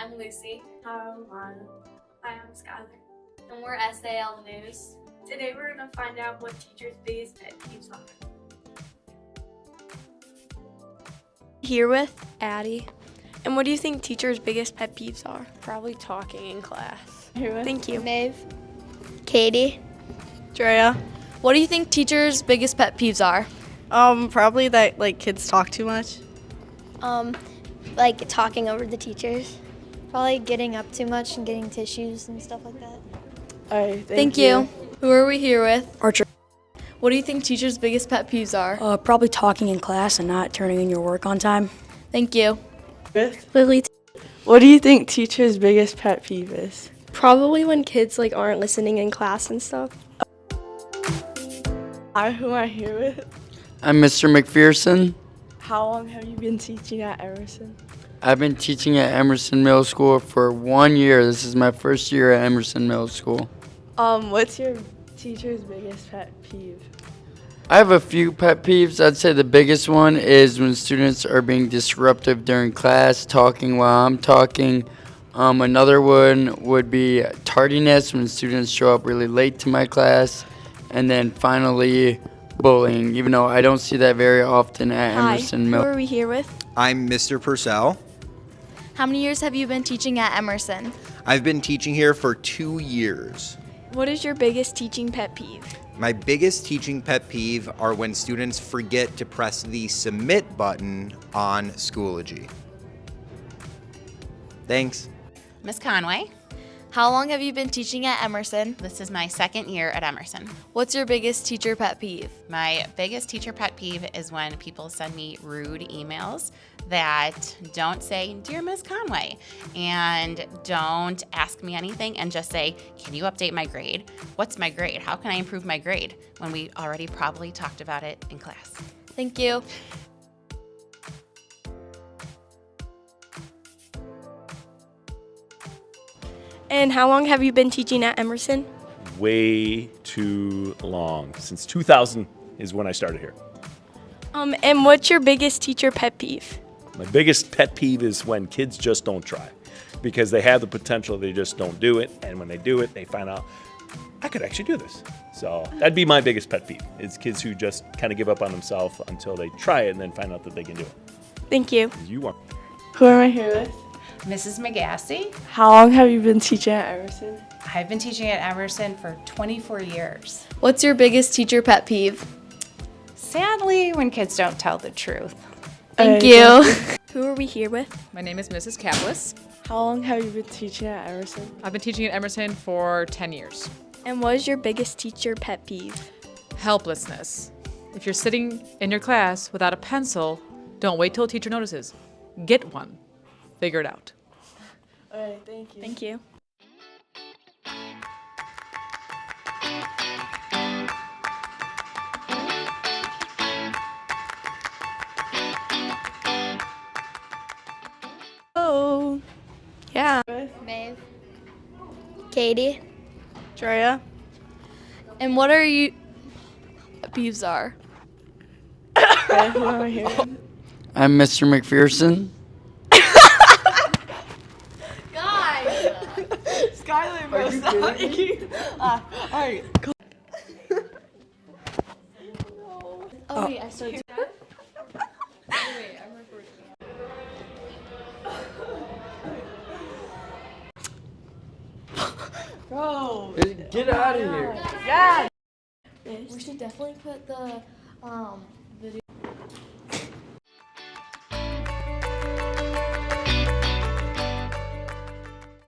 I'm Lucy. Hi, I'm Skylar. And we're SAL News. Today we're going to find out what teachers' biggest pet peeves are. Here with Addie. And what do you think teachers' biggest pet peeves are? Probably talking in class. Thank you. Maeve. Katie. Drea. What do you think teachers' biggest pet peeves are? Probably that kids talk too much. Like talking over the teachers. Probably getting up too much and getting tissues and stuff like that. All right, Thank you. Who are we here with? Archer. What do you think teachers' biggest pet peeves are? Probably talking in class and not turning in your work on time. Thank you. Lily. What do you think teachers' biggest pet peeve is? Probably when kids aren't listening in class and stuff. Hi, who am I here with? I'm Mr. McPhearson. How long have you been teaching at Emerson? I've been teaching at Emerson Middle School for 1 year. This is my first year at Emerson Middle School. What's your teacher's biggest pet peeve? I have a few pet peeves. I'd say the biggest one is when students are being disruptive during class, talking while I'm talking. Another one would be tardiness, when students show up really late to my class. And then finally, bullying, even though I don't see that very often at Emerson Who Middle. are we here with? I'm Mr. Purcel. How many years have you been teaching at Emerson? I've been teaching here for 2 years. What is your biggest teaching pet peeve? My biggest teaching pet peeve are when students forget to press the submit button on Schoology. Thanks. Miss Conway, How long have you been teaching at Emerson? this is my 2nd year at Emerson. What's your biggest teacher pet peeve? My biggest teacher pet peeve is when people send me rude emails that don't say, "Dear Miss Conway," and don't ask me anything and just say, "Can you update my grade? What's my grade? How can I improve my grade?" when we already probably talked about it in class. Thank you. And how long have you been teaching at Emerson? Way too long. Since 2000 is when I started here. And what's your biggest teacher pet peeve? My biggest pet peeve is when kids just don't try. Because they have the potential, they just don't do it. And when they do it, they find out, I could actually do this. So that'd be my biggest pet peeve. It's kids who just kind of give up on themselves until they try it and then find out that they can do it. Thank you. You are. Who am I here with? Mrs. Migasi. How long have you been teaching at Emerson? I've been teaching at Emerson for 24 years. What's your biggest teacher pet peeve? Sadly, when kids don't tell the truth. Thank you. Who are we here with? My name is Mrs. Caplis. How long have you been teaching at Emerson? I've been teaching at Emerson for 10 years. And what is your biggest teacher pet peeve? Helplessness. If you're sitting in your class without a pencil, don't wait till a teacher notices. Get one. Figure it out. All right, thank you. Thank you. Oh, yeah. Maeve. Katie. Drea. And what are you pet peeves are? Okay, who am I here with? I'm Mr. McPhearson. Skylar knows that. All right. Oh, wait, I started. Bro. Get out of here. Yeah. We should definitely put the